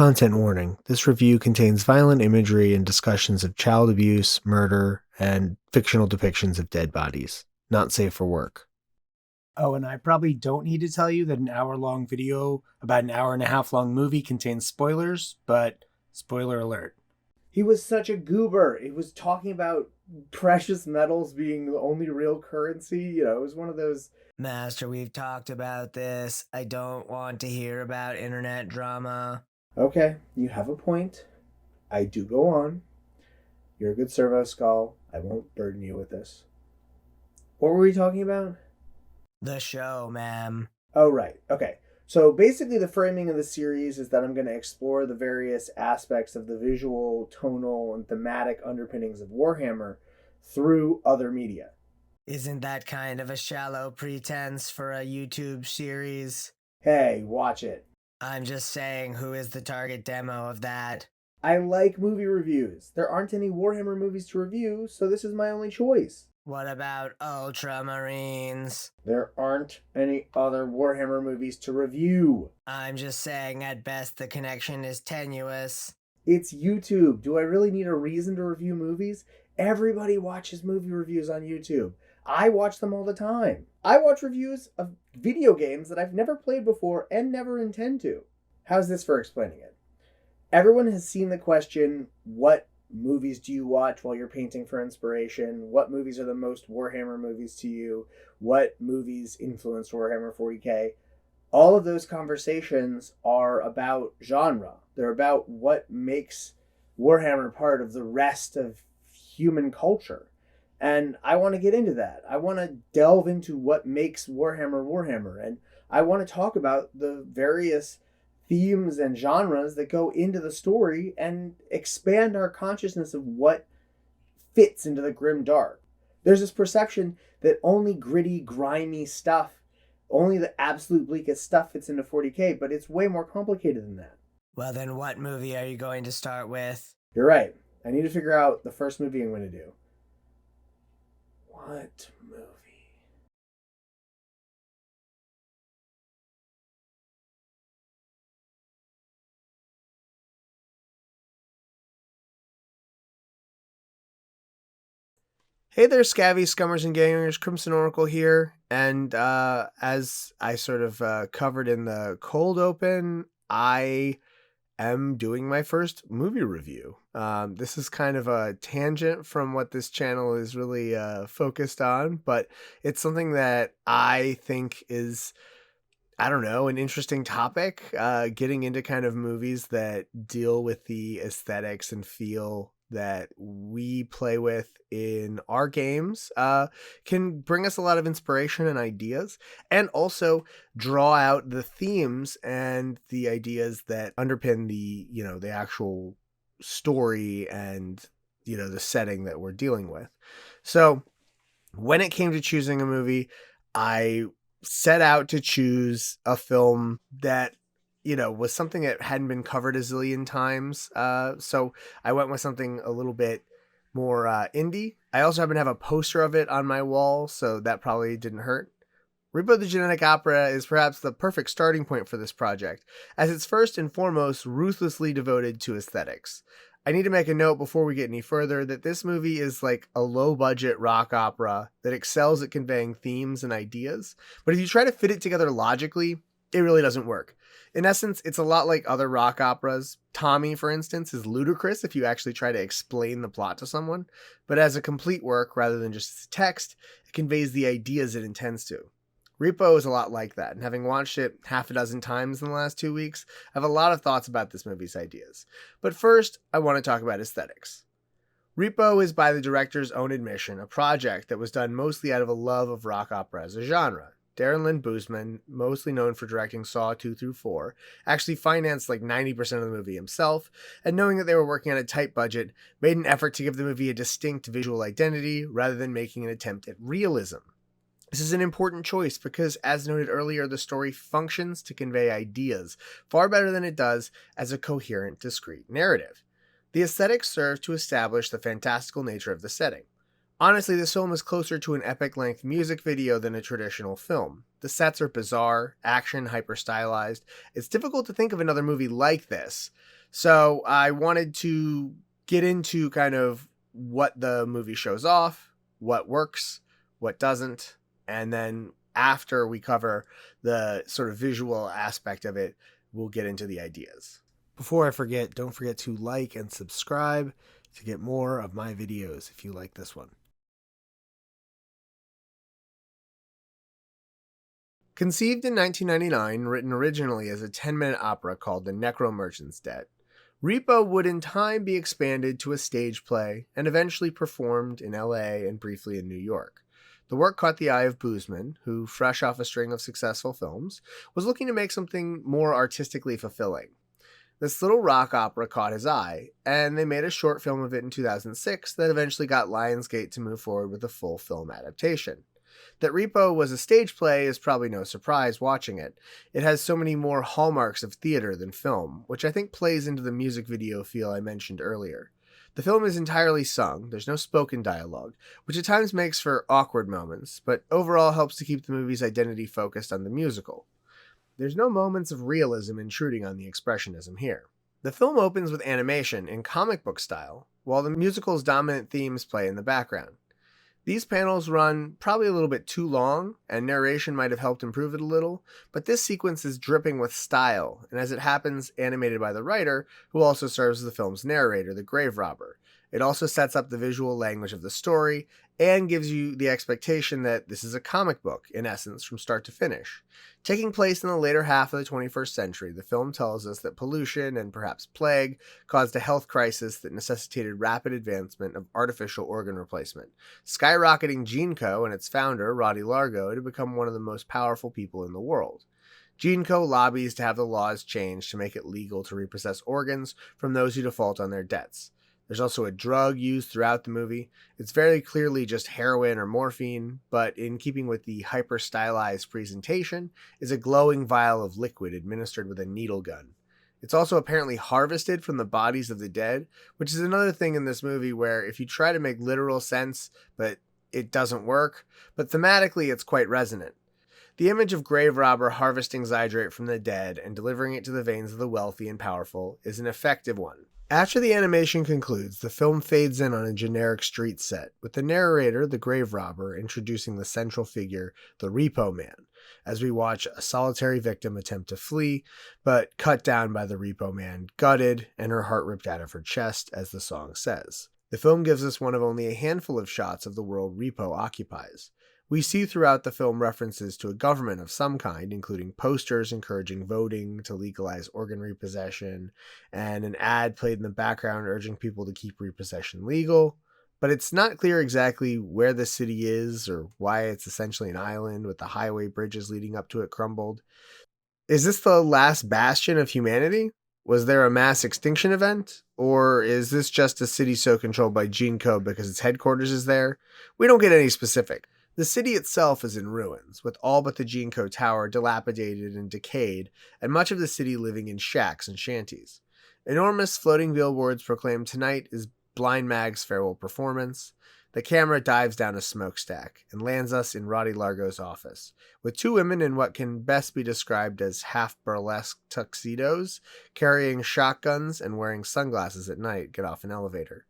Content warning. This review contains violent imagery and discussions of child abuse, murder, and fictional depictions of dead bodies. Not safe for work. Oh, and I probably don't need to tell you that an hour-long video about an hour-and-a-half-long movie contains spoilers, but spoiler alert. He was such a goober. He was talking about precious metals being the only real currency. It was one of those... Master, we've talked about this. I don't want to hear about internet drama. Okay, you have a point. I do go on. You're a good servo skull. I won't burden you with this. What were we talking about? The show, ma'am. Oh, right. Okay. So basically the framing of the series is that I'm going to explore the various aspects of the visual, tonal, and thematic underpinnings of Warhammer through other media. Isn't that kind of a shallow pretense for a YouTube series? Hey, watch it. I'm just saying, who is the target demo of that? I like movie reviews. There aren't any Warhammer movies to review, so this is my only choice. What about Ultramarines? There aren't any other Warhammer movies to review. I'm just saying, at best, the connection is tenuous. It's YouTube. Do I really need a reason to review movies? Everybody watches movie reviews on YouTube. I watch them all the time. I watch reviews of video games that I've never played before and never intend to. How's this for explaining it? Everyone has seen the question, what movies do you watch while you're painting for inspiration? What movies are the most Warhammer movies to you? What movies influenced Warhammer 40k? All of those conversations are about genre. They're about what makes Warhammer part of the rest of human culture. And I want to get into that. I want to delve into what makes Warhammer Warhammer. And I want to talk about the various themes and genres that go into the story and expand our consciousness of what fits into the grim dark. There's this perception that only gritty, grimy stuff, only the absolute bleakest stuff fits into 40k, but it's way more complicated than that. Well, then what movie are you going to start with? You're right. I need to figure out the first movie I'm going to do. What movie? Hey there, Scabby, Scummers, and Gangers. Crimson Oracle here. And as I sort of covered in the cold open, I am doing my first movie review. This is kind of a tangent from what this channel is really focused on, but it's something that I think is, I don't know, an interesting topic, getting into kind of movies that deal with the aesthetics and feel that we play with in our games, can bring us a lot of inspiration and ideas, and also draw out the themes and the ideas that underpin the actual story and, the setting that we're dealing with. So when it came to choosing a movie, I set out to choose a film that was something that hadn't been covered a zillion times. So I went with something a little bit more indie. I also happen to have a poster of it on my wall, so that probably didn't hurt. Repo the Genetic Opera is perhaps the perfect starting point for this project, as it's first and foremost ruthlessly devoted to aesthetics. I need to make a note before we get any further that this movie is like a low-budget rock opera that excels at conveying themes and ideas, but if you try to fit it together logically, it really doesn't work. In essence, it's a lot like other rock operas. Tommy, for instance, is ludicrous if you actually try to explain the plot to someone, but as a complete work rather than just text, it conveys the ideas it intends to. Repo is a lot like that, and having watched it half a dozen times in the last 2 weeks, I have a lot of thoughts about this movie's ideas. But first, I want to talk about aesthetics. Repo is, by the director's own admission, a project that was done mostly out of a love of rock opera as a genre. Darren Lynn Bousman, mostly known for directing Saw 2 through 4, actually financed like 90% of the movie himself, and knowing that they were working on a tight budget, made an effort to give the movie a distinct visual identity rather than making an attempt at realism. This is an important choice because, as noted earlier, the story functions to convey ideas far better than it does as a coherent, discrete narrative. The aesthetics serve to establish the fantastical nature of the setting. Honestly, this film is closer to an epic-length music video than a traditional film. The sets are bizarre, action hyper-stylized. It's difficult to think of another movie like this. So I wanted to get into kind of what the movie shows off, what works, what doesn't, and then after we cover the sort of visual aspect of it, we'll get into the ideas. Before I forget, don't forget to like and subscribe to get more of my videos if you like this one. Conceived in 1999, written originally as a 10-minute opera called The Necromerchant's Debt, Repo would in time be expanded to a stage play and eventually performed in LA and briefly in New York. The work caught the eye of Boozman, who, fresh off a string of successful films, was looking to make something more artistically fulfilling. This little rock opera caught his eye, and they made a short film of it in 2006 that eventually got Lionsgate to move forward with a full film adaptation. That Repo was a stage play is probably no surprise watching it. It has so many more hallmarks of theater than film, which I think plays into the music video feel I mentioned earlier. The film is entirely sung, there's no spoken dialogue, which at times makes for awkward moments, but overall helps to keep the movie's identity focused on the musical. There's no moments of realism intruding on the expressionism here. The film opens with animation in comic book style, while the musical's dominant themes play in the background. These panels run probably a little bit too long, and narration might have helped improve it a little, but this sequence is dripping with style, and as it happens, animated by the writer, who also serves as the film's narrator, the grave robber. It also sets up the visual language of the story, and gives you the expectation that this is a comic book, in essence, from start to finish. Taking place in the later half of the 21st century, the film tells us that pollution and perhaps plague caused a health crisis that necessitated rapid advancement of artificial organ replacement, skyrocketing Geneco and its founder, Roddy Largo, to become one of the most powerful people in the world. Geneco lobbies to have the laws changed to make it legal to repossess organs from those who default on their debts. There's also a drug used throughout the movie. It's very clearly just heroin or morphine, but in keeping with the hyper-stylized presentation, is a glowing vial of liquid administered with a needle gun. It's also apparently harvested from the bodies of the dead, which is another thing in this movie where if you try to make literal sense, but it doesn't work, but thematically it's quite resonant. The image of grave robber harvesting zydrate from the dead and delivering it to the veins of the wealthy and powerful is an effective one. After the animation concludes, the film fades in on a generic street set, with the narrator, the grave robber, introducing the central figure, the Repo Man, as we watch a solitary victim attempt to flee, but cut down by the Repo Man, gutted, and her heart ripped out of her chest, as the song says. The film gives us one of only a handful of shots of the world Repo occupies. We see throughout the film references to a government of some kind, including posters encouraging voting to legalize organ repossession, and an ad played in the background urging people to keep repossession legal. But it's not clear exactly where the city is or why it's essentially an island with the highway bridges leading up to it crumbled. Is this the last bastion of humanity? Was there a mass extinction event? Or is this just a city so controlled by Geneco because its headquarters is there? We don't get any specific. The city itself is in ruins, with all but the Geneco Tower dilapidated and decayed, and much of the city living in shacks and shanties. Enormous floating billboards proclaim tonight is Blind Mag's farewell performance. The camera dives down a smokestack and lands us in Roddy Largo's office, with two women in what can best be described as half-burlesque tuxedos, carrying shotguns and wearing sunglasses at night, get off an elevator.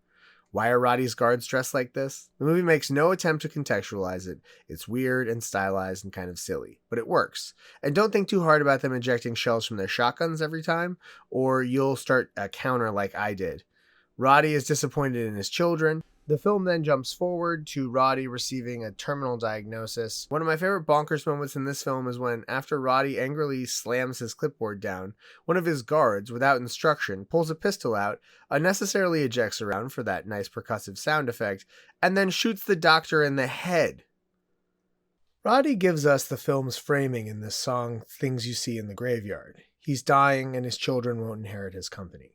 Why are Roddy's guards dressed like this? The movie makes no attempt to contextualize it. It's weird and stylized and kind of silly, but it works. And don't think too hard about them ejecting shells from their shotguns every time, or you'll start a counter like I did. Roddy is disappointed in his children. The film then jumps forward to Roddy receiving a terminal diagnosis. One of my favorite bonkers moments in this film is when, after Roddy angrily slams his clipboard down, one of his guards, without instruction, pulls a pistol out, unnecessarily ejects a round for that nice percussive sound effect, and then shoots the doctor in the head. Roddy gives us the film's framing in this song, Things You See in the Graveyard. He's dying and his children won't inherit his company.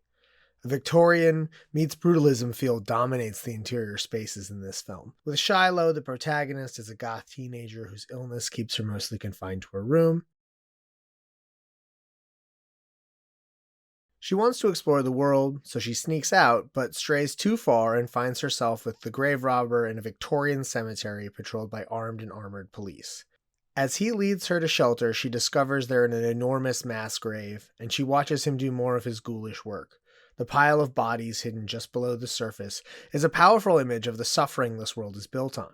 A Victorian meets brutalism feel dominates the interior spaces in this film. With Shiloh, the protagonist, is a goth teenager whose illness keeps her mostly confined to her room. She wants to explore the world, so she sneaks out, but strays too far and finds herself with the grave robber in a Victorian cemetery patrolled by armed and armored police. As he leads her to shelter, she discovers they're in an enormous mass grave, and she watches him do more of his ghoulish work. The pile of bodies hidden just below the surface is a powerful image of the suffering this world is built on.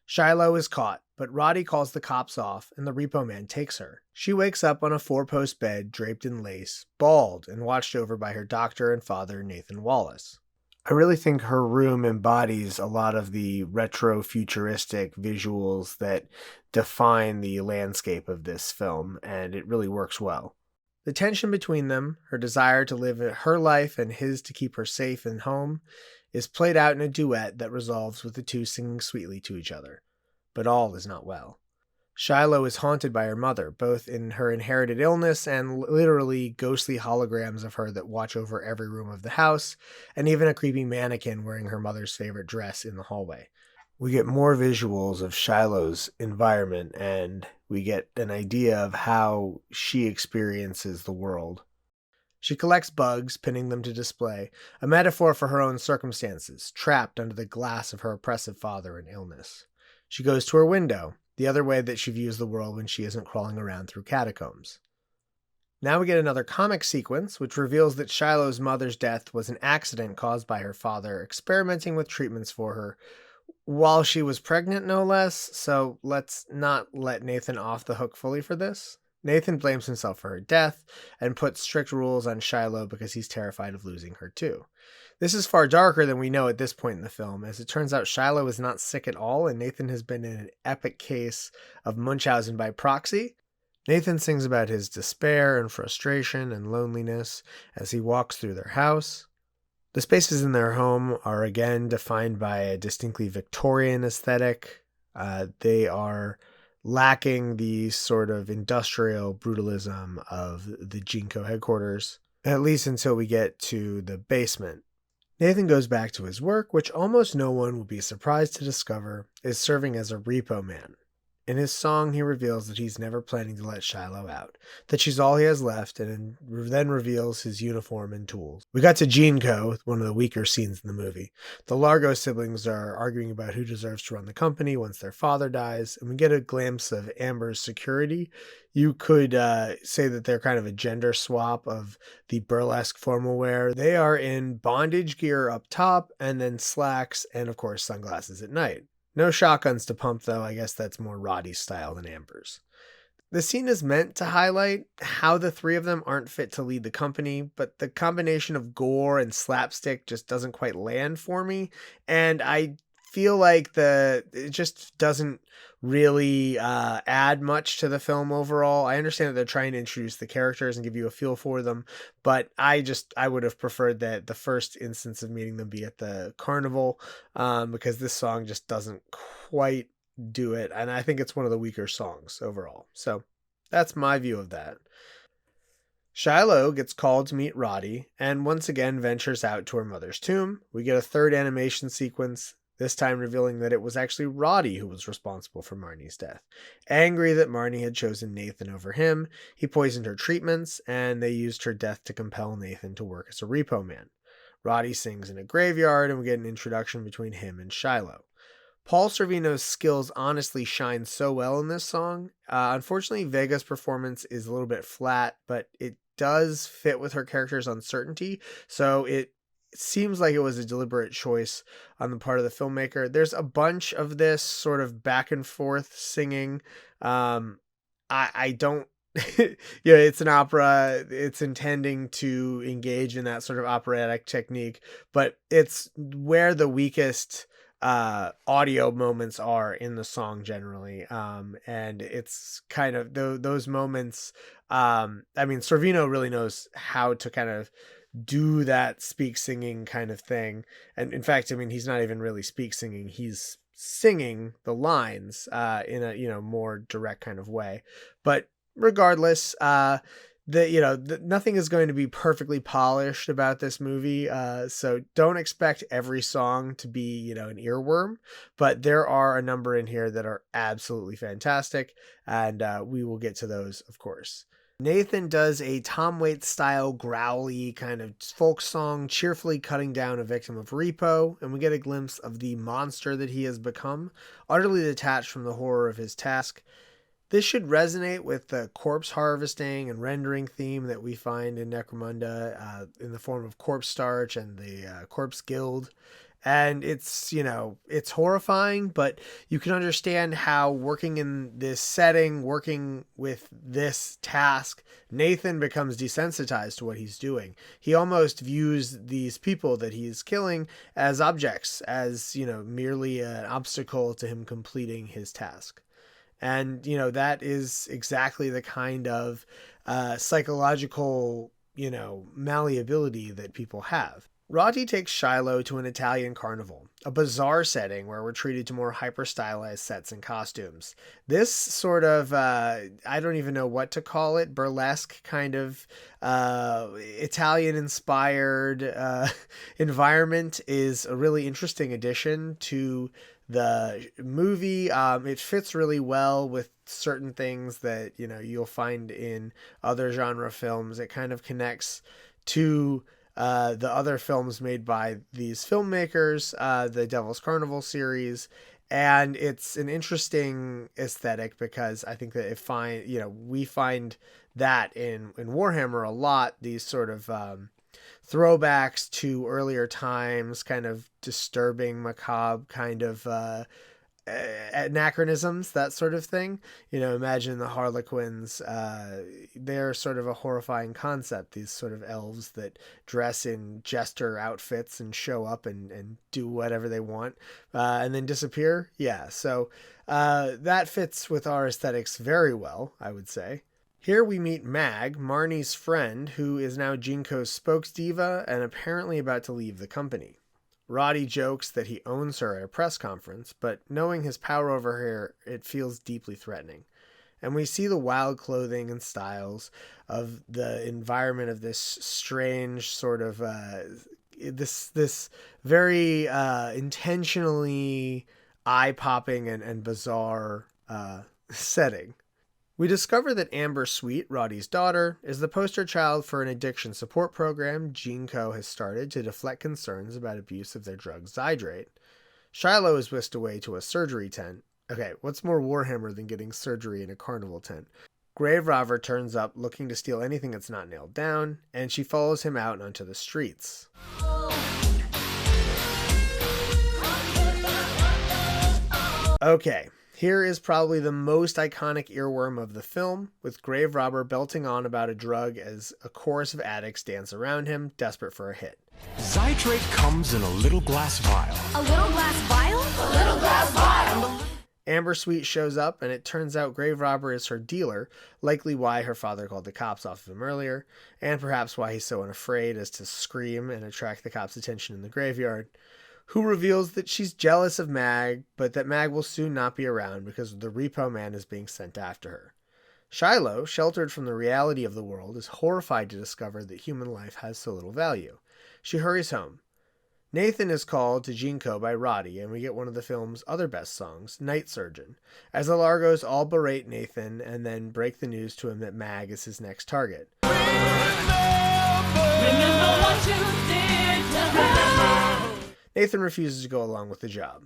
Shiloh is caught, but Roddy calls the cops off, and the Repo Man takes her. She wakes up on a 4-post bed draped in lace, bald, and watched over by her doctor and father, Nathan Wallace. I really think her room embodies a lot of the retro-futuristic visuals that define the landscape of this film, and it really works well. The tension between them, her desire to live her life and his to keep her safe and home, is played out in a duet that resolves with the two singing sweetly to each other. But all is not well. Shiloh is haunted by her mother, both in her inherited illness and literally ghostly holograms of her that watch over every room of the house, and even a creepy mannequin wearing her mother's favorite dress in the hallway. We get more visuals of Shiloh's environment, and we get an idea of how she experiences the world. She collects bugs, pinning them to display, a metaphor for her own circumstances, trapped under the glass of her oppressive father and illness. She goes to her window, the other way that she views the world when she isn't crawling around through catacombs. Now we get another comic sequence, which reveals that Shiloh's mother's death was an accident caused by her father experimenting with treatments for her while she was pregnant, no less, so let's not let Nathan off the hook fully for this. Nathan blames himself for her death and puts strict rules on Shiloh because he's terrified of losing her too. This is far darker than we know at this point in the film, as it turns out Shiloh is not sick at all, and Nathan has been in an epic case of Munchausen by proxy. Nathan sings about his despair and frustration and loneliness as he walks through their house. The spaces in their home are again defined by a distinctly Victorian aesthetic. They are lacking the sort of industrial brutalism of the Geneco'S headquarters, at least until we get to the basement. Nathan goes back to his work, which almost no one will be surprised to discover is serving as a repo man. In his song, he reveals that he's never planning to let Shiloh out, that she's all he has left, and then reveals his uniform and tools. We got to Geneco, one of the weaker scenes in the movie. The Largo siblings are arguing about who deserves to run the company once their father dies, and we get a glimpse of Amber's security. You could say that they're kind of a gender swap of the burlesque formal wear. They are in bondage gear up top, and then slacks, and of course sunglasses at night. No shotguns to pump, though. I guess that's more Roddy's style than Amber's. The scene is meant to highlight how the three of them aren't fit to lead the company, but the combination of gore and slapstick just doesn't quite land for me, and I feel like it just doesn't really add much to the film overall. I understand that they're trying to introduce the characters and give you a feel for them, but I would have preferred that the first instance of meeting them be at the carnival, because this song just doesn't quite do it, and I think it's one of the weaker songs overall. So that's my view of that. Shiloh gets called to meet Roddy and once again ventures out to her mother's tomb. We get a third animation sequence, this time revealing that it was actually Roddy who was responsible for Marnie's death. Angry that Marnie had chosen Nathan over him, he poisoned her treatments, and they used her death to compel Nathan to work as a repo man. Roddy sings in a graveyard, and we get an introduction between him and Shiloh. Paul Sorvino's skills honestly shine so well in this song. Unfortunately, Vega's performance is a little bit flat, but it does fit with her character's uncertainty, so it seems like it was a deliberate choice on the part of the filmmaker. There's a bunch of this sort of back and forth singing. I don't yeah, it's an opera. It's intending to engage in that sort of operatic technique, but it's where the weakest audio moments are in the song generally. And it's kind of those moments. I mean, Sorvino really knows how to kind of do that speak singing kind of thing. And in fact, I mean, he's not even really speak singing. He's singing the lines in a, more direct kind of way. But regardless, nothing is going to be perfectly polished about this movie. So don't expect every song to be, an earworm, but there are a number in here that are absolutely fantastic. And we will get to those, of course. Nathan does a Tom Waits style growly kind of folk song, cheerfully cutting down a victim of Repo, and we get a glimpse of the monster that he has become, utterly detached from the horror of his task. This should resonate with the corpse harvesting and rendering theme that we find in Necromunda in the form of corpse starch and the corpse guild. And it's, it's horrifying, but you can understand how working in this setting, working with this task, Nathan becomes desensitized to what he's doing. He almost views these people that he's killing as objects, as, merely an obstacle to him completing his task. And, that is exactly the kind of psychological, malleability that people have. Roddy takes Shiloh to an Italian carnival, a bizarre setting where we're treated to more hyper-stylized sets and costumes. This sort of, I don't even know what to call it, burlesque kind of Italian-inspired environment is a really interesting addition to the movie. It fits really well with certain things that, you'll find in other genre films. It kind of connects to the other films made by these filmmakers, the Devil's Carnival series, and it's an interesting aesthetic because I think that we find that in Warhammer a lot, these sort of throwbacks to earlier times, kind of disturbing, macabre kind of anachronisms, that sort of thing. Imagine the Harlequins. They're sort of a horrifying concept, these sort of elves that dress in jester outfits and show up and do whatever they want and then disappear. Yeah, so that fits with our aesthetics very well, I would say. Here we meet Mag, Marnie's friend, who is now Geneco'S spokesdiva and apparently about to leave the company. Roddy jokes that he owns her at a press conference, but knowing his power over her, it feels deeply threatening. And we see the wild clothing and styles of the environment of this strange sort of, this very intentionally eye-popping and bizarre setting. We discover that Amber Sweet, Roddy's daughter, is the poster child for an addiction support program Geneco has started to deflect concerns about abuse of their drug Zydrate. Shiloh is whisked away to a surgery tent. Okay, what's more Warhammer than getting surgery in a carnival tent? Grave Robber turns up looking to steal anything that's not nailed down, and she follows him out onto the streets. Okay. Here is probably the most iconic earworm of the film, with Grave Robber belting on about a drug as a chorus of addicts dance around him, desperate for a hit. Zydrate comes in a little glass vial. A little glass vial? A little glass vial! Amber Sweet shows up, and it turns out Grave Robber is her dealer, likely why her father called the cops off of him earlier, and perhaps why he's so unafraid as to scream and attract the cops' attention in the graveyard. Who reveals that she's jealous of Mag, but that Mag will soon not be around because the Repo man is being sent after her. Shiloh, sheltered from the reality of the world, is horrified to discover that human life has so little value. She hurries home. Nathan is called to Geneco by Roddy, and we get one of the film's other best songs, Night Surgeon, as the Largos all berate Nathan and then break the news to him that Mag is his next target. Remember what you did to her. Nathan refuses to go along with the job.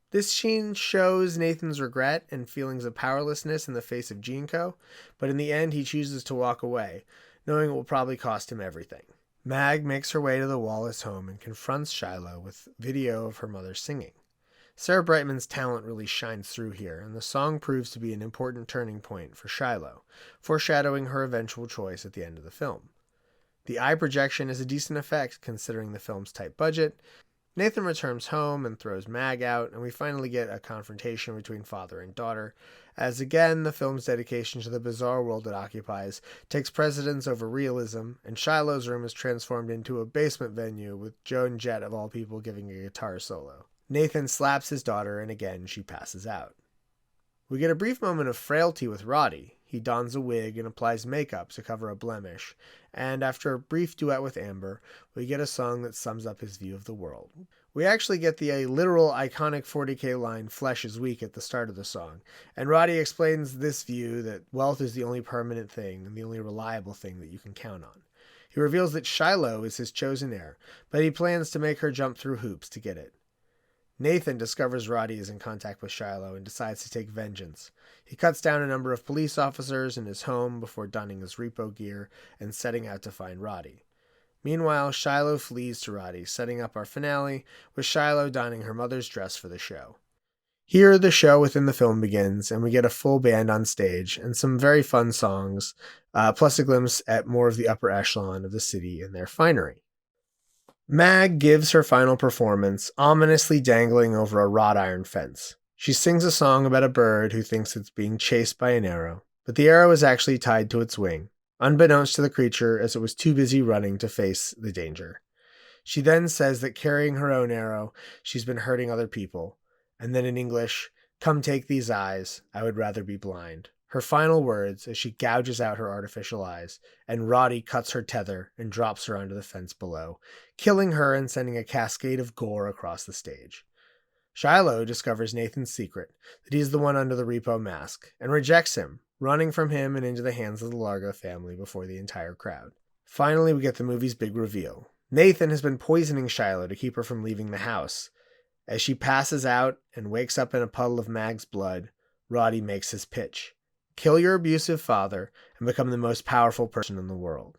This scene shows Nathan's regret and feelings of powerlessness in the face of Geneco, but in the end he chooses to walk away, knowing it will probably cost him everything. Mag makes her way to the Wallace home and confronts Shiloh with video of her mother singing. Sarah Brightman's talent really shines through here, and the song proves to be an important turning point for Shiloh, foreshadowing her eventual choice at the end of the film. The eye projection is a decent effect considering the film's tight budget. Nathan returns home and throws Mag out, and we finally get a confrontation between father and daughter, as again the film's dedication to the bizarre world it occupies takes precedence over realism, and Shiloh's room is transformed into a basement venue with Joan Jett of all people giving a guitar solo. Nathan slaps his daughter, and again she passes out. We get a brief moment of frailty with Roddy. He dons a wig and applies makeup to cover a blemish, and after a brief duet with Amber, we get a song that sums up his view of the world. We actually get the literal iconic 40K line, "Flesh is weak," at the start of the song, and Roddy explains this view that wealth is the only permanent thing and the only reliable thing that you can count on. He reveals that Shiloh is his chosen heir, but he plans to make her jump through hoops to get it. Nathan discovers Roddy is in contact with Shiloh and decides to take vengeance. He cuts down a number of police officers in his home before donning his Repo gear and setting out to find Roddy. Meanwhile, Shiloh flees to Roddy, setting up our finale with Shiloh donning her mother's dress for the show. Here, the show within the film begins, and we get a full band on stage and some very fun songs, plus a glimpse at more of the upper echelon of the city and their finery. Mag gives her final performance, ominously dangling over a wrought iron fence. She sings a song about a bird who thinks it's being chased by an arrow, but the arrow is actually tied to its wing, unbeknownst to the creature as it was too busy running to face the danger. She then says that carrying her own arrow, she's been hurting other people, and then in English, "Come take these eyes, I would rather be blind." Her final words as she gouges out her artificial eyes, and Roddy cuts her tether and drops her onto the fence below, killing her and sending a cascade of gore across the stage. Shiloh discovers Nathan's secret, that he's the one under the Repo mask, and rejects him, running from him and into the hands of the Largo family before the entire crowd. Finally, we get the movie's big reveal. Nathan has been poisoning Shiloh to keep her from leaving the house. As she passes out and wakes up in a puddle of Mag's blood, Roddy makes his pitch. Kill your abusive father and become the most powerful person in the world.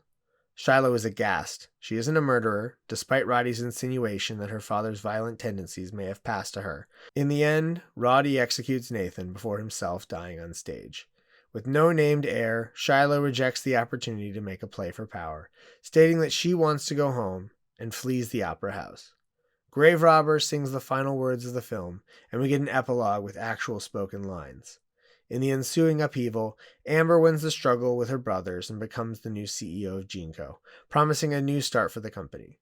Shiloh is aghast. She isn't a murderer, despite Roddy's insinuation that her father's violent tendencies may have passed to her. In the end, Roddy executes Nathan before himself dying on stage. With no named heir, Shiloh rejects the opportunity to make a play for power, stating that she wants to go home and flees the opera house. Grave Robber sings the final words of the film, and we get an epilogue with actual spoken lines. In the ensuing upheaval, Amber wins the struggle with her brothers and becomes the new CEO of Geneco, promising a new start for the company.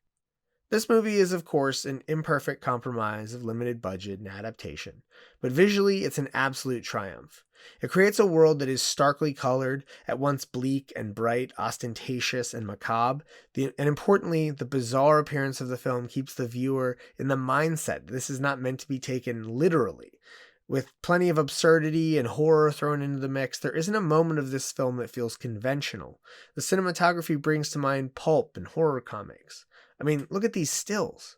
This movie is, of course, an imperfect compromise of limited budget and adaptation, but visually it's an absolute triumph. It creates a world that is starkly colored, at once bleak and bright, ostentatious and macabre, and importantly, the bizarre appearance of the film keeps the viewer in the mindset this is not meant to be taken literally. With plenty of absurdity and horror thrown into the mix, there isn't a moment of this film that feels conventional. The cinematography brings to mind pulp and horror comics. I mean, look at these stills.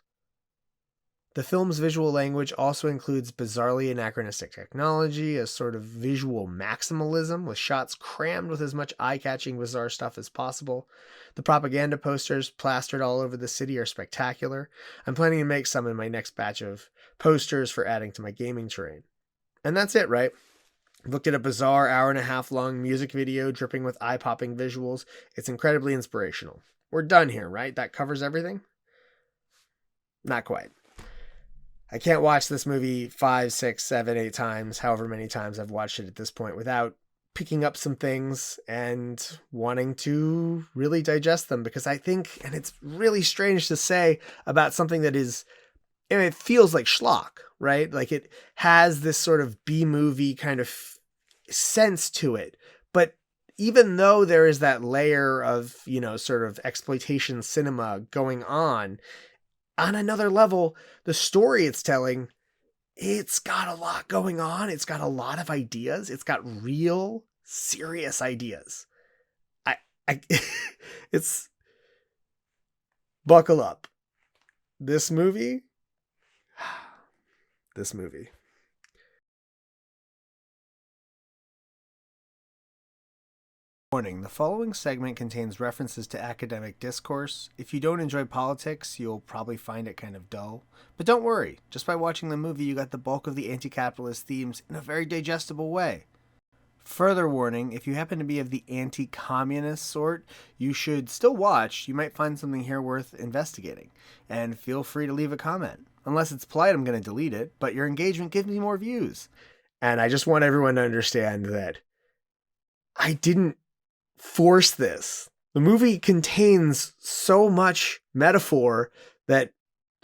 The film's visual language also includes bizarrely anachronistic technology, a sort of visual maximalism, with shots crammed with as much eye-catching bizarre stuff as possible. The propaganda posters plastered all over the city are spectacular. I'm planning to make some in my next batch of posters for adding to my gaming terrain. And that's it, right? I've looked at a bizarre hour-and-a-half long music video dripping with eye-popping visuals. It's incredibly inspirational. We're done here, right? That covers everything? Not quite. I can't watch this movie 5, 6, 7, 8 times, however many times I've watched it at this point, without picking up some things and wanting to really digest them, because I think, and it's really strange to say about something that is, I mean, it feels like schlock, right? Like it has this sort of B-movie kind of sense to it. But even though there is that layer of, you know, sort of exploitation cinema going on another level, the story it's telling, it's got a lot going on. It's got a lot of ideas. It's got real serious ideas. It's buckle up. This movie. Warning, the following segment contains references to academic discourse. If you don't enjoy politics, you'll probably find it kind of dull. But don't worry, just by watching the movie, you got the bulk of the anti-capitalist themes in a very digestible way. Further warning, if you happen to be of the anti-communist sort, you should still watch. You might find something here worth investigating. And feel free to leave a comment. Unless it's polite, I'm going to delete it, but your engagement gives me more views. And I just want everyone to understand that I didn't force this. The movie contains so much metaphor that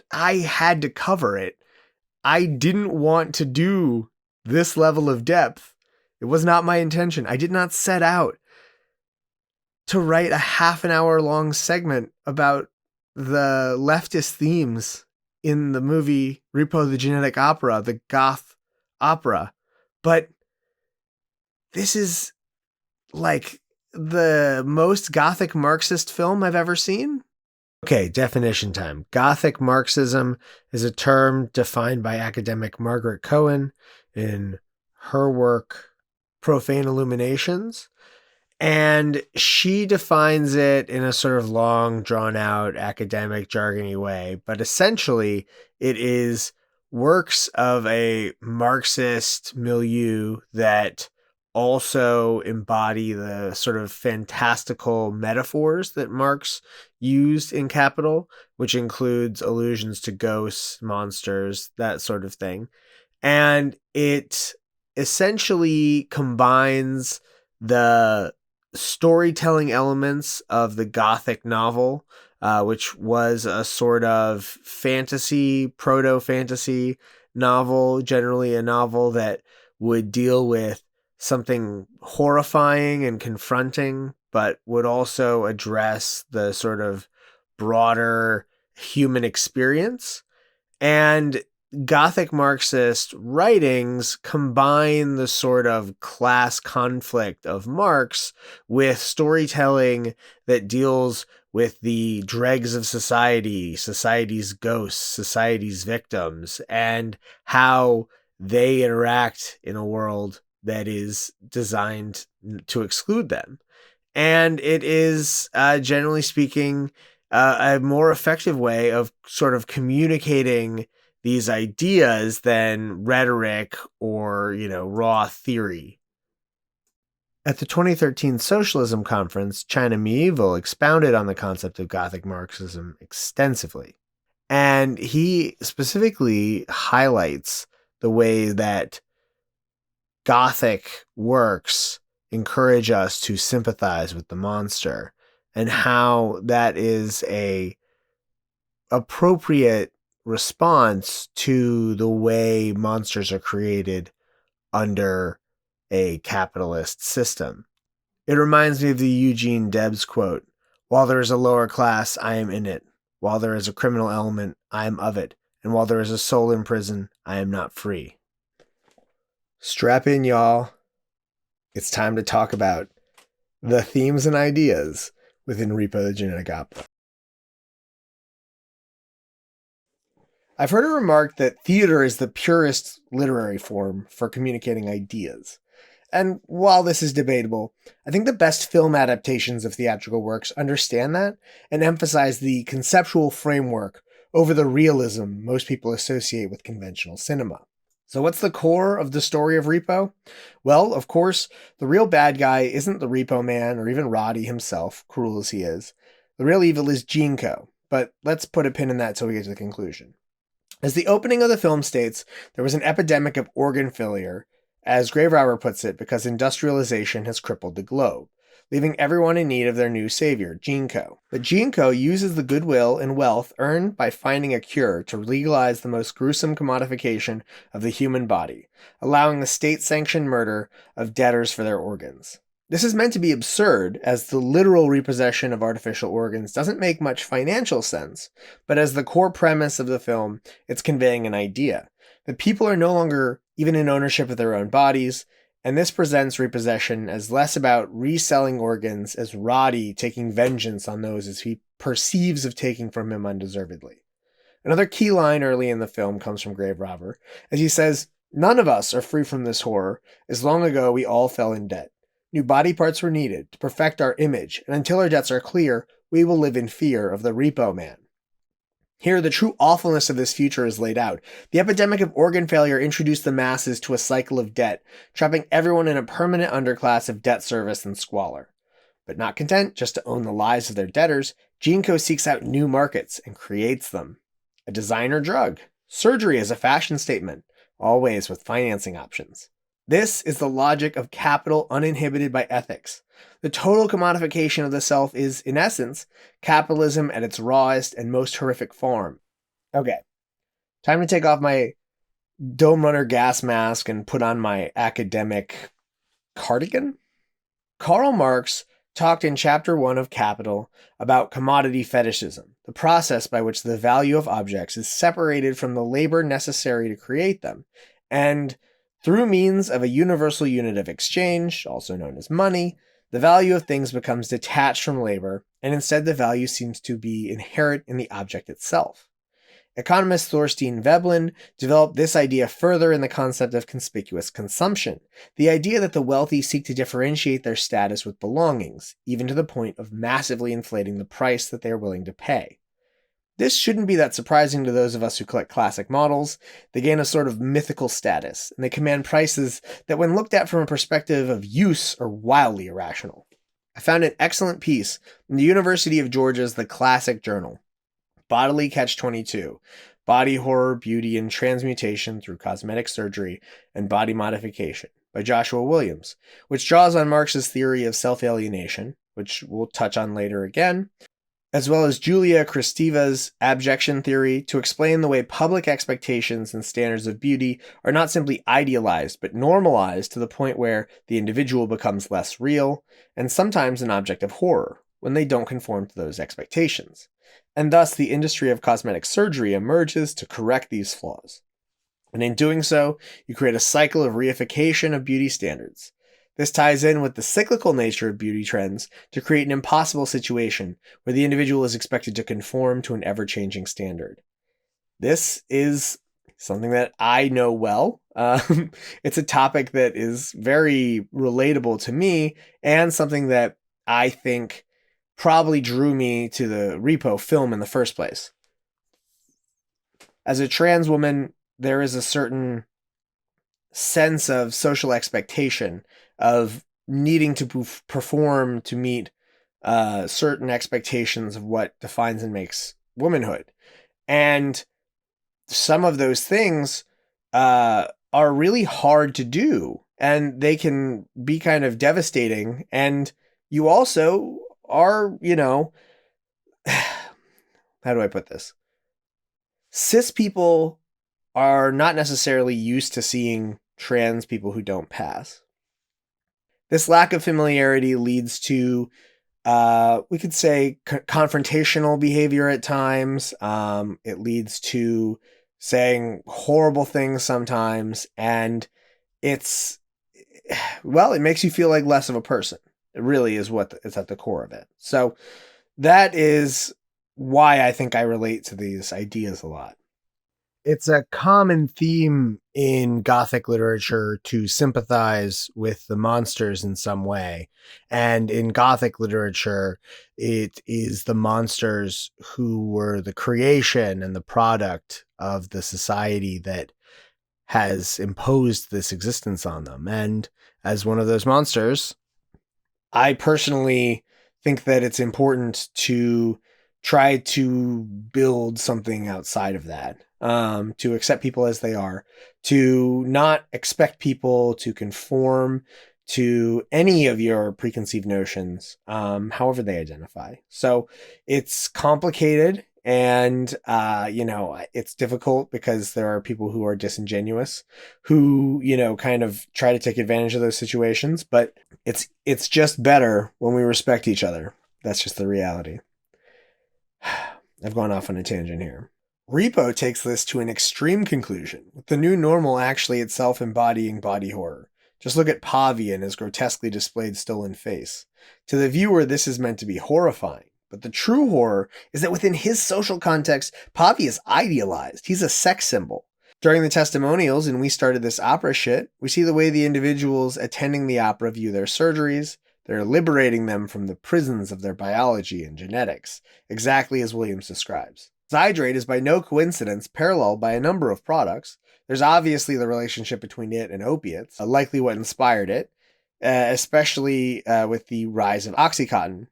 I had to cover it. I didn't want to do this level of depth. It was not my intention. I did not set out to write a half an hour long segment about the leftist themes in the movie Repo the Genetic Opera, the goth opera. But this is like the most gothic Marxist film I've ever seen. Okay, definition time. Gothic Marxism is a term defined by academic Margaret Cohen in her work Profane Illuminations. And she defines it in a sort of long, drawn out, academic, jargony way. But essentially, it is works of a Marxist milieu that also embody the sort of fantastical metaphors that Marx used in Capital, which includes allusions to ghosts, monsters, that sort of thing. And it essentially combines the storytelling elements of the Gothic novel, which was a sort of fantasy, proto-fantasy novel, generally a novel that would deal with something horrifying and confronting, but would also address the sort of broader human experience. And Gothic Marxist writings combine the sort of class conflict of Marx with storytelling that deals with the dregs of society, society's ghosts, society's victims, and how they interact in a world that is designed to exclude them. And it is, generally speaking, a more effective way of sort of communicating these ideas than rhetoric or, raw theory. At the 2013 Socialism Conference, China Miéville expounded on the concept of Gothic Marxism extensively. And he specifically highlights the way that Gothic works encourage us to sympathize with the monster, and how that is a appropriate response to the way monsters are created under a capitalist system. It reminds me of the Eugene Debs quote, "While there is a lower class, I am in it. While there is a criminal element, I am of it. And while there is a soul in prison, I am not free." Strap in, y'all. It's time to talk about the themes and ideas within Repo the Genetic Opera. I've heard it remarked that theater is the purest literary form for communicating ideas. And while this is debatable, I think the best film adaptations of theatrical works understand that and emphasize the conceptual framework over the realism most people associate with conventional cinema. So what's the core of the story of Repo? Well, of course, the real bad guy isn't the Repo Man or even Roddy himself, cruel as he is. The real evil is Geneco, but let's put a pin in that till we get to the conclusion. As the opening of the film states, there was an epidemic of organ failure, as Grave Robber puts it, because industrialization has crippled the globe, leaving everyone in need of their new savior, Geneco. But Geneco uses the goodwill and wealth earned by finding a cure to legalize the most gruesome commodification of the human body, allowing the state-sanctioned murder of debtors for their organs. This is meant to be absurd, as the literal repossession of artificial organs doesn't make much financial sense, but as the core premise of the film, it's conveying an idea that people are no longer even in ownership of their own bodies, and this presents repossession as less about reselling organs as Roddy taking vengeance on those as he perceives of taking from him undeservedly. Another key line early in the film comes from Grave Robber, as he says, "None of us are free from this horror, as long ago we all fell in debt. New body parts were needed to perfect our image, and until our debts are clear, we will live in fear of the Repo Man." Here, the true awfulness of this future is laid out. The epidemic of organ failure introduced the masses to a cycle of debt, trapping everyone in a permanent underclass of debt service and squalor. But not content just to own the lives of their debtors, Geneco seeks out new markets and creates them. A designer drug, surgery as a fashion statement, always with financing options. This is the logic of capital uninhibited by ethics. The total commodification of the self is, in essence, capitalism at its rawest and most horrific form. Okay, time to take off my Dome Runner gas mask and put on my academic cardigan. Karl Marx talked in Chapter 1 of Capital about commodity fetishism, the process by which the value of objects is separated from the labor necessary to create them, and through means of a universal unit of exchange, also known as money, The value of things becomes detached from labor, and instead the value seems to be inherent in the object itself. Economist Thorstein Veblen developed this idea further in the concept of conspicuous consumption, the idea that the wealthy seek to differentiate their status with belongings, even to the point of massively inflating the price that they are willing to pay. This shouldn't be that surprising to those of us who collect classic models. They gain a sort of mythical status, and they command prices that, when looked at from a perspective of use, are wildly irrational. I found an excellent piece in the University of Georgia's The Classic Journal, Bodily Catch-22, Body Horror, Beauty, and Transmutation Through Cosmetic Surgery and Body Modification, by Joshua Williams, which draws on Marx's theory of self-alienation, which we'll touch on later again, as well as Julia Kristeva's abjection theory to explain the way public expectations and standards of beauty are not simply idealized, but normalized to the point where the individual becomes less real, and sometimes an object of horror, when they don't conform to those expectations. And thus the industry of cosmetic surgery emerges to correct these flaws. And in doing so, you create a cycle of reification of beauty standards. This ties in with the cyclical nature of beauty trends to create an impossible situation where the individual is expected to conform to an ever-changing standard. This is something that I know well. It's a topic that is very relatable to me, and something that I think probably drew me to the Repo film in the first place. As a trans woman, there is a certain sense of social expectation of needing to perform to meet certain expectations of what defines and makes womanhood. And some of those things are really hard to do, and they can be kind of devastating. And you also are, how do I put this? Cis people are not necessarily used to seeing trans people who don't pass. This lack of familiarity leads to, we could say, confrontational behavior at times. It leads to saying horrible things sometimes, and it makes you feel like less of a person. It really is what is at the core of it. So that is why I think I relate to these ideas a lot. It's a common theme in Gothic literature to sympathize with the monsters in some way. And in Gothic literature, it is the monsters who were the creation and the product of the society that has imposed this existence on them. And as one of those monsters, I personally think that it's important to try to build something outside of that, to accept people as they are, to not expect people to conform to any of your preconceived notions, however they identify. So it's complicated, and it's difficult because there are people who are disingenuous, who kind of try to take advantage of those situations. But it's just better when we respect each other. That's just the reality. I've gone off on a tangent here. Repo takes this to an extreme conclusion, with the new normal actually itself embodying body horror. Just look at Pavi and his grotesquely displayed stolen face. To the viewer, this is meant to be horrifying, but the true horror is that within his social context, Pavi is idealized. He's a sex symbol. During the testimonials in We Started This Opera Shit, we see the way the individuals attending the opera view their surgeries. They're liberating them from the prisons of their biology and genetics, exactly as Williams describes. Zydrate is by no coincidence paralleled by a number of products. There's obviously the relationship between it and opiates, likely what inspired it, especially with the rise of Oxycontin,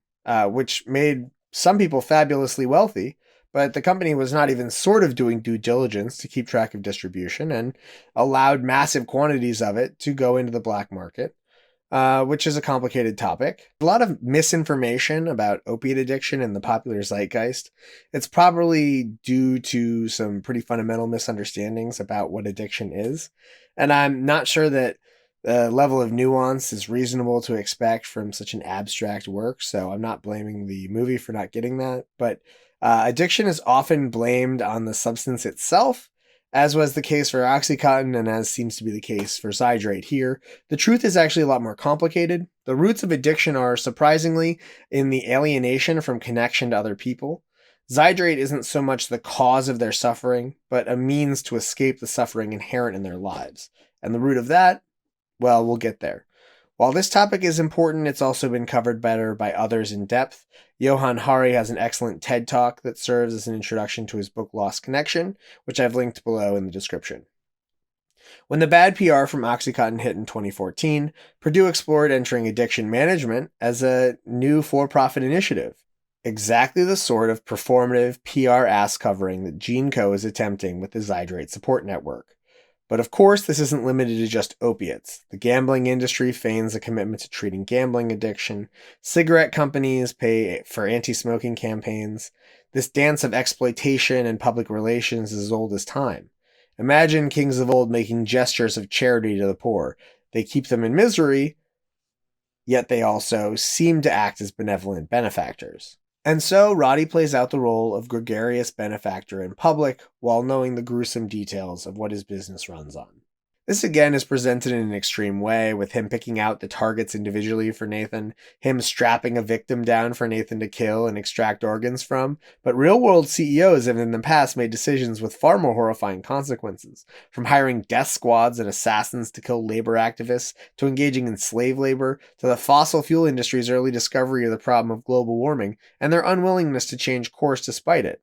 which made some people fabulously wealthy, but the company was not even sort of doing due diligence to keep track of distribution and allowed massive quantities of it to go into the black market. Which is a complicated topic. A lot of misinformation about opiate addiction in the popular zeitgeist. It's probably due to some pretty fundamental misunderstandings about what addiction is. And I'm not sure that the level of nuance is reasonable to expect from such an abstract work, so I'm not blaming the movie for not getting that. But addiction is often blamed on the substance itself, As was the case for Oxycontin, and as seems to be the case for Zydrate here, the truth is actually a lot more complicated. The roots of addiction are, surprisingly, in the alienation from connection to other people. Zydrate isn't so much the cause of their suffering, but a means to escape the suffering inherent in their lives. And the root of that? Well, we'll get there. While this topic is important, it's also been covered better by others in depth. Johan Hari has an excellent TED Talk that serves as an introduction to his book Lost Connection, which I've linked below in the description. When the bad PR from Oxycontin hit in 2014, Purdue explored entering addiction management as a new for-profit initiative. Exactly the sort of performative PR ass covering that Geneco is attempting with the Zydrate support network. But of course, this isn't limited to just opiates. The gambling industry feigns a commitment to treating gambling addiction. Cigarette companies pay for anti-smoking campaigns. This dance of exploitation and public relations is as old as time. Imagine kings of old making gestures of charity to the poor. They keep them in misery, yet they also seem to act as benevolent benefactors. And so, Roddy plays out the role of gregarious benefactor in public while knowing the gruesome details of what his business runs on. This again is presented in an extreme way, with him picking out the targets individually for Nathan, him strapping a victim down for Nathan to kill and extract organs from, but real-world CEOs have in the past made decisions with far more horrifying consequences, from hiring death squads and assassins to kill labor activists, to engaging in slave labor, to the fossil fuel industry's early discovery of the problem of global warming, and their unwillingness to change course despite it.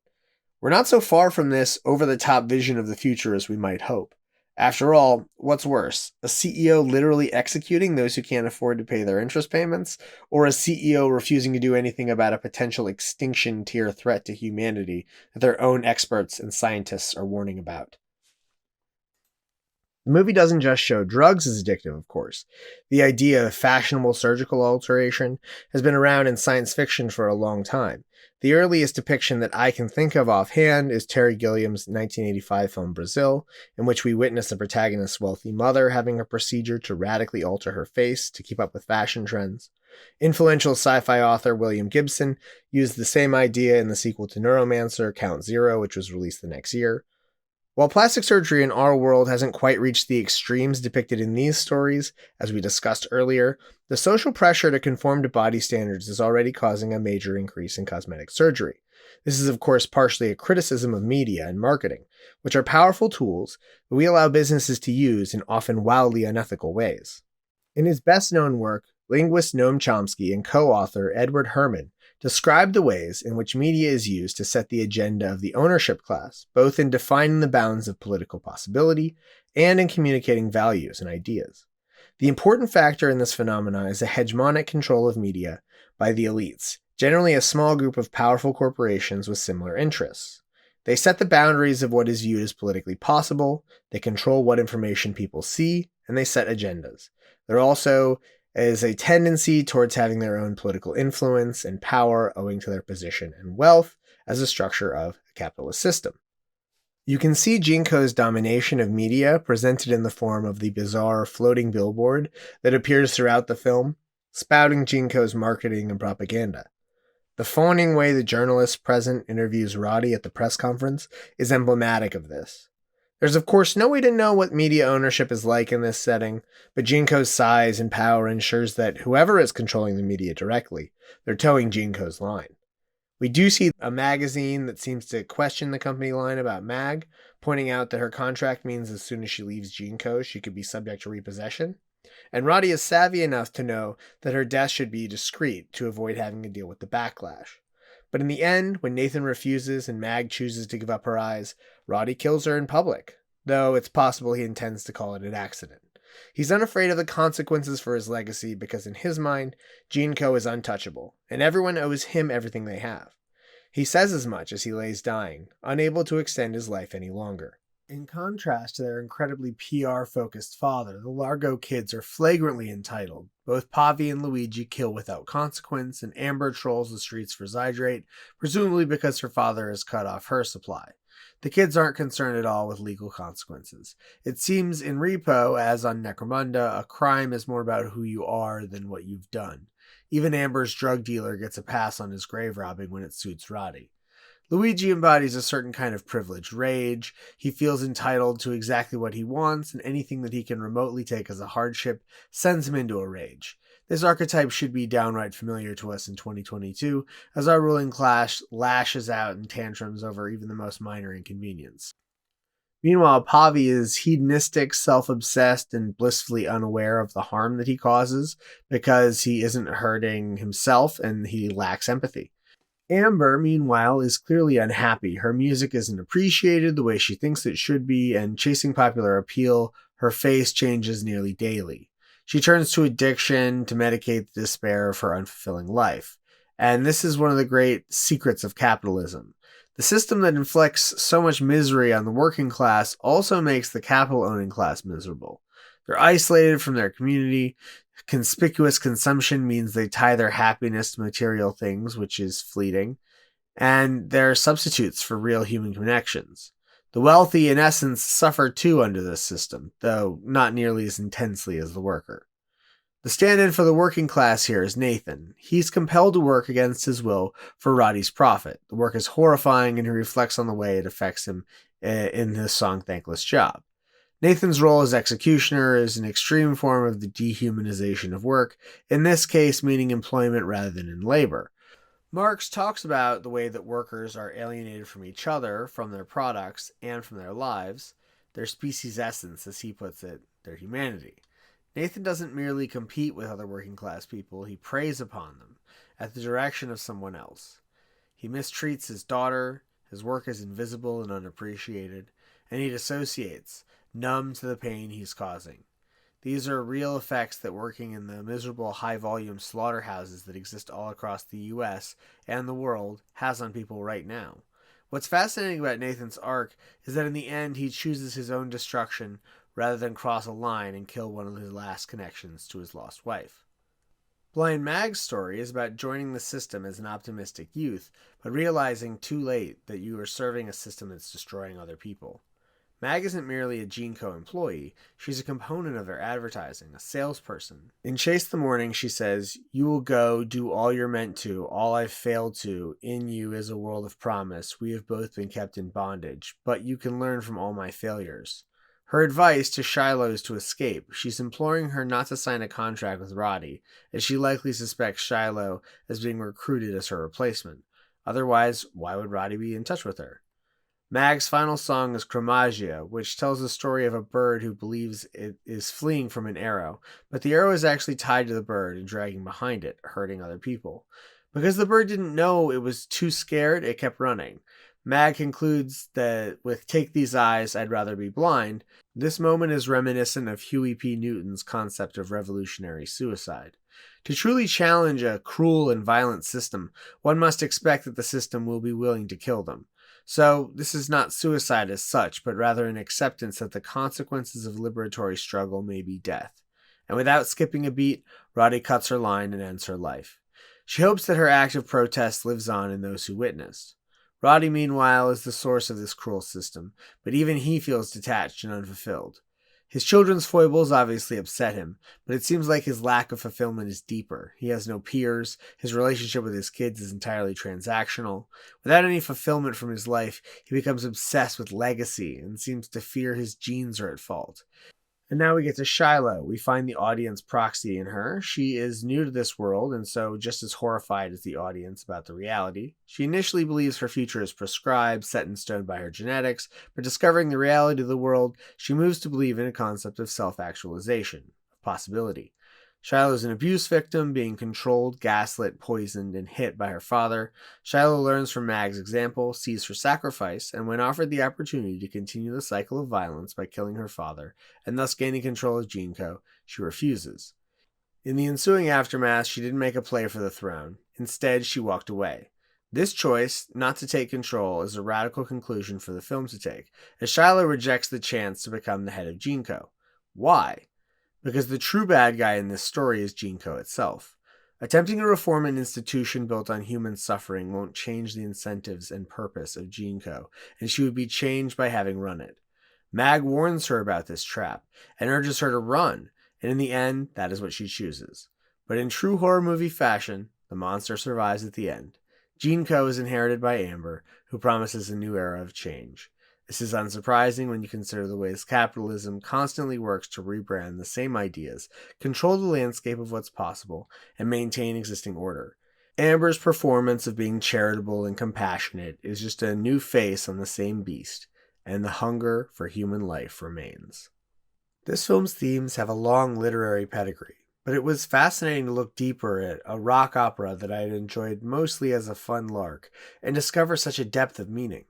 We're not so far from this over-the-top vision of the future as we might hope. After all, what's worse, a CEO literally executing those who can't afford to pay their interest payments, or a CEO refusing to do anything about a potential extinction tier threat to humanity that their own experts and scientists are warning about? The movie doesn't just show drugs as addictive, of course. The idea of fashionable surgical alteration has been around in science fiction for a long time. The earliest depiction that I can think of offhand is Terry Gilliam's 1985 film Brazil, in which we witness the protagonist's wealthy mother having a procedure to radically alter her face to keep up with fashion trends. Influential sci-fi author William Gibson used the same idea in the sequel to Neuromancer, Count Zero, which was released the next year. While plastic surgery in our world hasn't quite reached the extremes depicted in these stories, as we discussed earlier, the social pressure to conform to body standards is already causing a major increase in cosmetic surgery. This is of course partially a criticism of media and marketing, which are powerful tools that we allow businesses to use in often wildly unethical ways. In his best-known work, linguist Noam Chomsky and co-author Edward Herman describe the ways in which media is used to set the agenda of the ownership class, both in defining the bounds of political possibility and in communicating values and ideas. The important factor in this phenomena is the hegemonic control of media by the elites, generally a small group of powerful corporations with similar interests. They set the boundaries of what is viewed as politically possible, they control what information people see, and they set agendas. There also is a tendency towards having their own political influence and power owing to their position and wealth as a structure of a capitalist system. You can see Geneco'S domination of media presented in the form of the bizarre floating billboard that appears throughout the film, spouting Geneco'S marketing and propaganda. The fawning way the journalist present interviews Roddy at the press conference is emblematic of this. There's of course no way to know what media ownership is like in this setting, but Geneco'S size and power ensures that whoever is controlling the media directly, they're towing Geneco'S line. We do see a magazine that seems to question the company line about Mag, pointing out that her contract means as soon as she leaves Geneco's, she could be subject to repossession. And Roddy is savvy enough to know that her death should be discreet to avoid having to deal with the backlash. But in the end, when Nathan refuses and Mag chooses to give up her eyes, Roddy kills her in public, though it's possible he intends to call it an accident. He's unafraid of the consequences for his legacy because in his mind, Geneco is untouchable, and everyone owes him everything they have. He says as much as he lays dying, unable to extend his life any longer. In contrast to their incredibly PR-focused father, the Largo kids are flagrantly entitled. Both Pavi and Luigi kill without consequence, and Amber trolls the streets for Zydrate, presumably because her father has cut off her supply. The kids aren't concerned at all with legal consequences. It seems in Repo, as on Necromunda, a crime is more about who you are than what you've done. Even Amber's drug dealer gets a pass on his grave robbing when it suits Roddy. Luigi embodies a certain kind of privileged rage. He feels entitled to exactly what he wants, and anything that he can remotely take as a hardship sends him into a rage. This archetype should be downright familiar to us in 2022, as our ruling class lashes out in tantrums over even the most minor inconvenience. Meanwhile, Pavi is hedonistic, self-obsessed, and blissfully unaware of the harm that he causes because he isn't hurting himself and he lacks empathy. Amber, meanwhile, is clearly unhappy. Her music isn't appreciated the way she thinks it should be, and chasing popular appeal, her face changes nearly daily. She turns to addiction to medicate the despair of her unfulfilling life. And this is one of the great secrets of capitalism. The system that inflicts so much misery on the working class also makes the capital-owning class miserable. They're isolated from their community. Conspicuous consumption means they tie their happiness to material things, which is fleeting, and they're substitutes for real human connections. The wealthy, in essence, suffer too under this system, though not nearly as intensely as the worker. The stand-in for the working class here is Nathan. He's compelled to work against his will for Roddy's profit. The work is horrifying, and he reflects on the way it affects him in his song Thankless Job. Nathan's role as executioner is an extreme form of the dehumanization of work, in this case meaning employment rather than in labor. Marx talks about the way that workers are alienated from each other, from their products, and from their lives, their species essence, as he puts it, their humanity. Nathan doesn't merely compete with other working class people, he preys upon them, at the direction of someone else. He mistreats his daughter, his work is invisible and unappreciated, and he dissociates, numb to the pain he's causing. These are real effects that working in the miserable high-volume slaughterhouses that exist all across the US and the world has on people right now. What's fascinating about Nathan's arc is that in the end he chooses his own destruction rather than cross a line and kill one of his last connections to his lost wife. Blind Mag's story is about joining the system as an optimistic youth, but realizing too late that you are serving a system that's destroying other people. Mag isn't merely a Geneco employee, she's a component of their advertising, a salesperson. In Chase the Morning, she says, "You will go, do all you're meant to, all I've failed to. In you is a world of promise. We have both been kept in bondage, but you can learn from all my failures." Her advice to Shiloh is to escape. She's imploring her not to sign a contract with Roddy, as she likely suspects Shiloh as being recruited as her replacement. Otherwise, why would Roddy be in touch with her? Mag's final song is Chromagia, which tells the story of a bird who believes it is fleeing from an arrow, but the arrow is actually tied to the bird and dragging behind it, hurting other people. Because the bird didn't know it was too scared, it kept running. Mag concludes that with "Take These Eyes, I'd Rather Be Blind," this moment is reminiscent of Huey P. Newton's concept of revolutionary suicide. To truly challenge a cruel and violent system, one must expect that the system will be willing to kill them. So this is not suicide as such, but rather an acceptance that the consequences of liberatory struggle may be death. And without skipping a beat, Roddy cuts her line and ends her life. She hopes that her act of protest lives on in those who witnessed. Roddy, meanwhile, is the source of this cruel system, but even he feels detached and unfulfilled. His children's foibles obviously upset him, but it seems like his lack of fulfillment is deeper. He has no peers, his relationship with his kids is entirely transactional. Without any fulfillment from his life, he becomes obsessed with legacy and seems to fear his genes are at fault. And now we get to Shiloh. We find the audience proxy in her. She is new to this world, and so just as horrified as the audience about the reality. She initially believes her future is prescribed, set in stone by her genetics, but discovering the reality of the world, she moves to believe in a concept of self-actualization, of possibility. Shiloh is an abuse victim, being controlled, gaslit, poisoned, and hit by her father. Shiloh learns from Mag's example, sees her sacrifice, and when offered the opportunity to continue the cycle of violence by killing her father, and thus gaining control of Geneco, she refuses. In the ensuing aftermath, she didn't make a play for the throne. Instead, she walked away. This choice, not to take control, is a radical conclusion for the film to take, as Shiloh rejects the chance to become the head of Geneco. Why? Because the true bad guy in this story is Geneco itself. Attempting to reform an institution built on human suffering won't change the incentives and purpose of Geneco, and she would be changed by having run it. Mag warns her about this trap, and urges her to run, and in the end, that is what she chooses. But in true horror movie fashion, the monster survives at the end. Geneco is inherited by Amber, who promises a new era of change. This is unsurprising when you consider the ways capitalism constantly works to rebrand the same ideas, control the landscape of what's possible, and maintain existing order. Amber's performance of being charitable and compassionate is just a new face on the same beast, and the hunger for human life remains. This film's themes have a long literary pedigree, but it was fascinating to look deeper at a rock opera that I had enjoyed mostly as a fun lark and discover such a depth of meaning.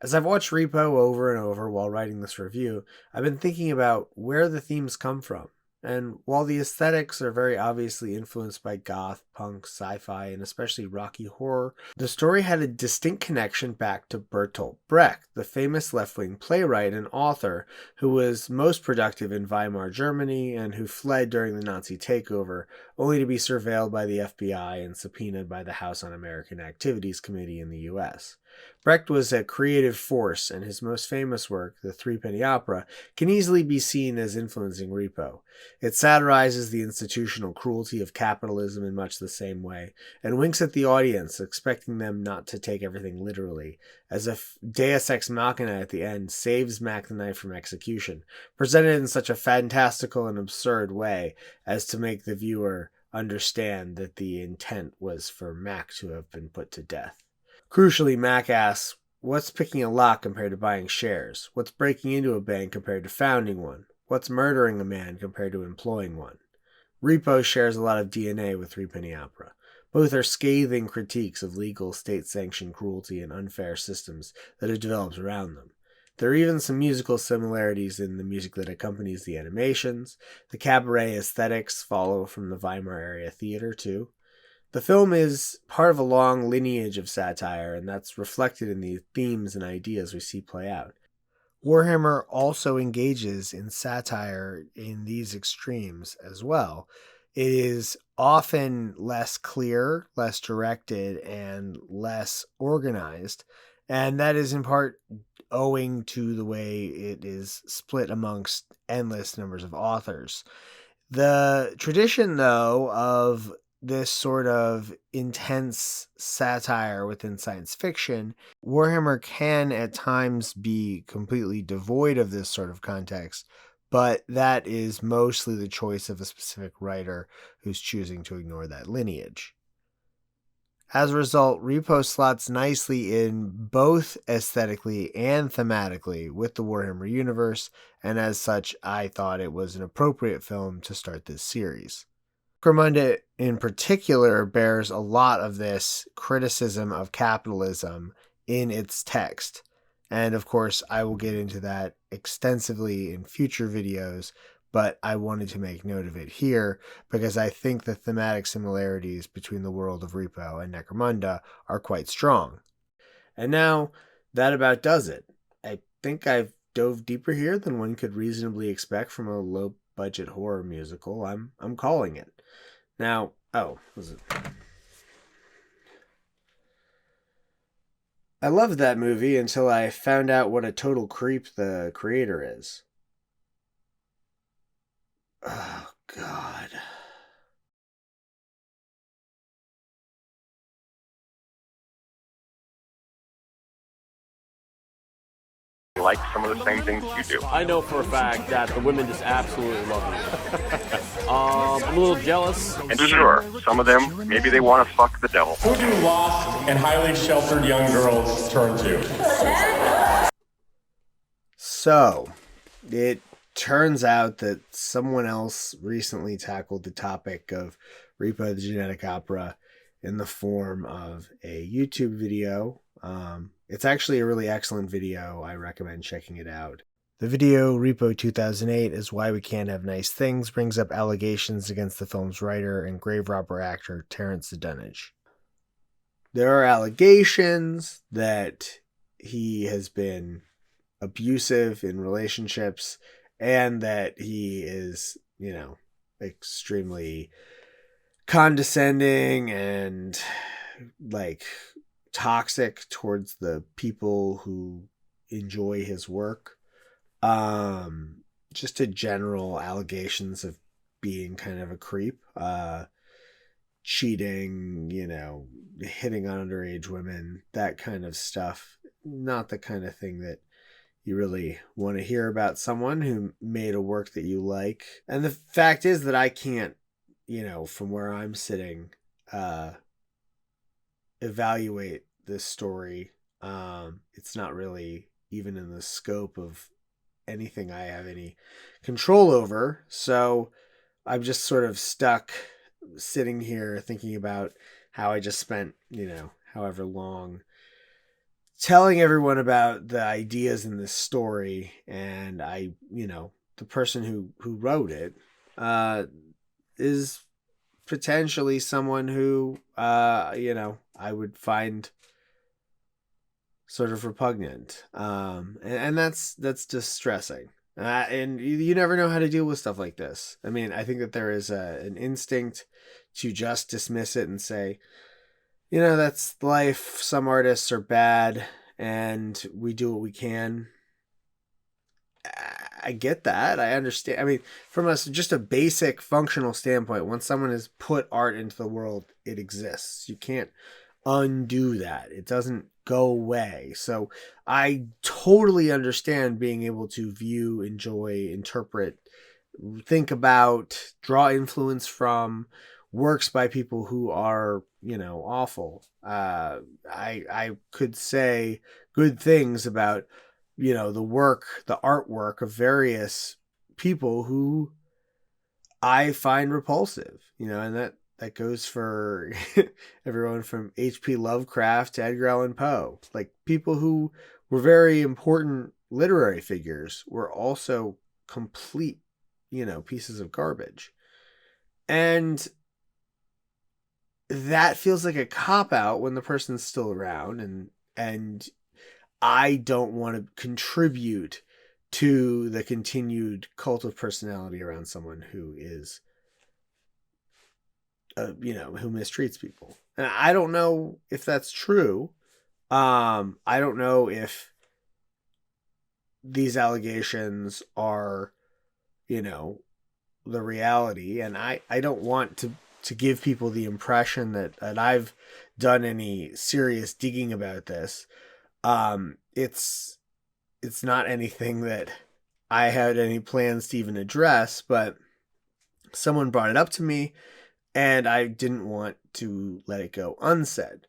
As I've watched Repo over and over while writing this review, I've been thinking about where the themes come from. And while the aesthetics are very obviously influenced by goth, punk, sci-fi, and especially Rocky horror, the story had a distinct connection back to Bertolt Brecht, the famous left-wing playwright and author who was most productive in Weimar Germany and who fled during the Nazi takeover, only to be surveilled by the FBI and subpoenaed by the House Un-American Activities Committee in the US. Brecht was a creative force, and his most famous work, The Threepenny Opera, can easily be seen as influencing Repo. It satirizes the institutional cruelty of capitalism in much the same way, and winks at the audience, expecting them not to take everything literally, as if Deus Ex Machina at the end saves Mac the Knife from execution, presented in such a fantastical and absurd way as to make the viewer understand that the intent was for Mac to have been put to death. Crucially, Mac asks, what's picking a lock compared to buying shares? What's breaking into a bank compared to founding one? What's murdering a man compared to employing one? Repo shares a lot of DNA with Threepenny Opera. Both are scathing critiques of legal, state-sanctioned cruelty and unfair systems that have developed around them. There are even some musical similarities in the music that accompanies the animations. The cabaret aesthetics follow from the Weimar area theater, too. The film is part of a long lineage of satire, and that's reflected in the themes and ideas we see play out. Warhammer also engages in satire in these extremes as well. It is often less clear, less directed, and less organized, and that is in part owing to the way it is split amongst endless numbers of authors. The tradition, though, of this sort of intense satire within science fiction, Warhammer can at times be completely devoid of this sort of context, but that is mostly the choice of a specific writer who's choosing to ignore that lineage. As a result, Repo slots nicely in both aesthetically and thematically with the Warhammer universe, and as such, I thought it was an appropriate film to start this series. Necromunda in particular bears a lot of this criticism of capitalism in its text. And of course, I will get into that extensively in future videos, but I wanted to make note of it here because I think the thematic similarities between the world of Repo and Necromunda are quite strong. And now, that about does it. I think I've dove deeper here than one could reasonably expect from a low-budget horror musical. I'm calling it. Now, was it? I loved that movie until I found out what a total creep the creator is. Oh, God. Like some of the same things you do. I know for a fact that the women just absolutely love me. I'm a little jealous. And sure, some of them, maybe they want to fuck the devil. Who do lost and highly sheltered young girls turn to? So, it turns out that someone else recently tackled the topic of Repo the Genetic Opera in the form of a YouTube video. It's actually a really excellent video. I recommend checking it out. The video, Repo 2008 is Why We Can't Have Nice Things, brings up allegations against the film's writer and grave robber actor Terrence Dunage. There are allegations that he has been abusive in relationships and that he is, extremely condescending and toxic towards the people who enjoy his work. Just a general allegations of being kind of a creep. cheating, hitting on underage women, that kind of stuff. Not the kind of thing that you really want to hear about someone who made a work that you like. And the fact is that I can't, from where I'm sitting, evaluate this story. It's not really even in the scope of anything I have any control over. So I'm just sort of stuck sitting here thinking about how I just spent, however long telling everyone about the ideas in this story. And the person who wrote it is potentially someone who, I would find sort of repugnant. And that's distressing. And you never know how to deal with stuff like this. I mean, I think that there is an instinct to just dismiss it and say, that's life. Some artists are bad and we do what we can. I get that. I understand. I mean, from just a basic functional standpoint, once someone has put art into the world, it exists. You can't undo that. It doesn't go away. So I totally understand being able to view, enjoy, interpret, think about, draw influence from works by people who are, awful. I could say good things about, the artwork of various people who I find repulsive, and that goes for everyone from H.P. Lovecraft to Edgar Allan Poe. Like, people who were very important literary figures were also complete, pieces of garbage. And that feels like a cop-out when the person's still around, and I don't want to contribute to the continued cult of personality around someone who is who mistreats people. And I don't know if that's true. I don't know if these allegations are, the reality. And I don't want to give people the impression that I've done any serious digging about this. It's not anything that I had any plans to even address, but someone brought it up to me, and I didn't want to let it go unsaid.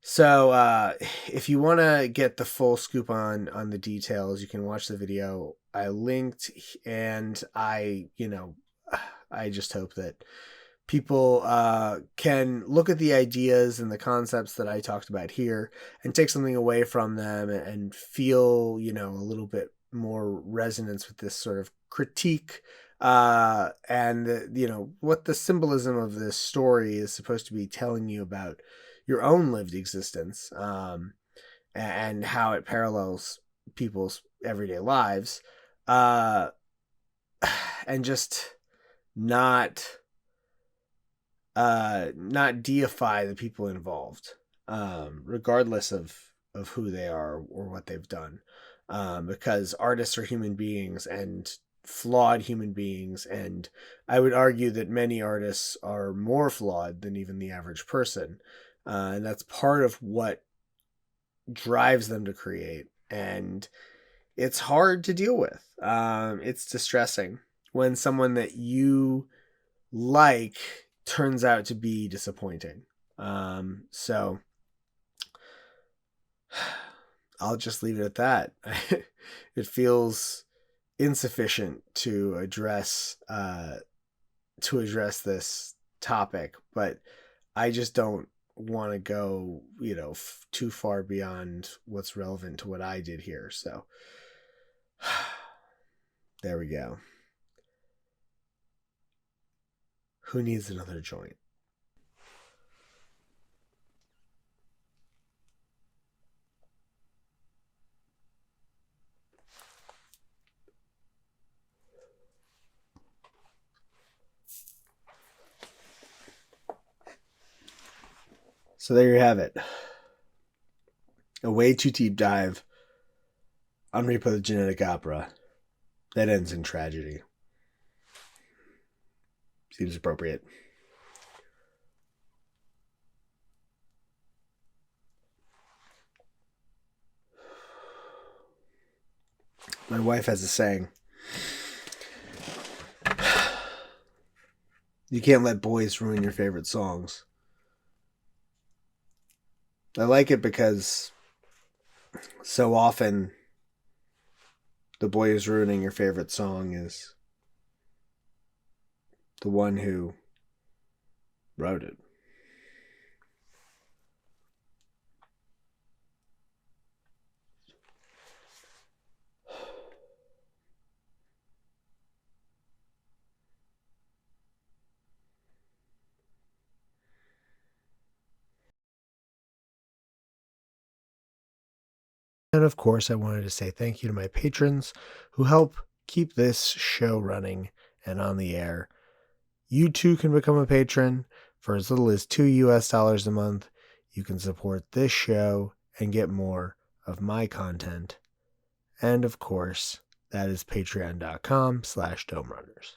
So if you want to get the full scoop on the details, you can watch the video I linked, and I just hope that people can look at the ideas and the concepts that I talked about here and take something away from them and feel, a little bit more resonance with this sort of critique and what the symbolism of this story is supposed to be telling you about your own lived existence, and how it parallels people's everyday lives, and just not deify the people involved, regardless of who they are or what they've done, because artists are human beings and flawed human beings, and I would argue that many artists are more flawed than even the average person, and that's part of what drives them to create, and it's hard to deal with. It's distressing when someone that you like turns out to be disappointing. So I'll just leave it at that. It feels insufficient to address this topic, but I just don't want to go, too far beyond what's relevant to what I did here. So there we go. Who needs another joint? So there you have it. A way too deep dive on Repo the Genetic Opera that ends in tragedy. Seems appropriate. My wife has a saying. You can't let boys ruin your favorite songs. I like it because so often the boy who's ruining your favorite song is the one who wrote it. And of course, I wanted to say thank you to my patrons who help keep this show running and on the air. You too can become a patron for as little as $2 a month. You can support this show and get more of my content. And of course, that is patreon.com/domerunners.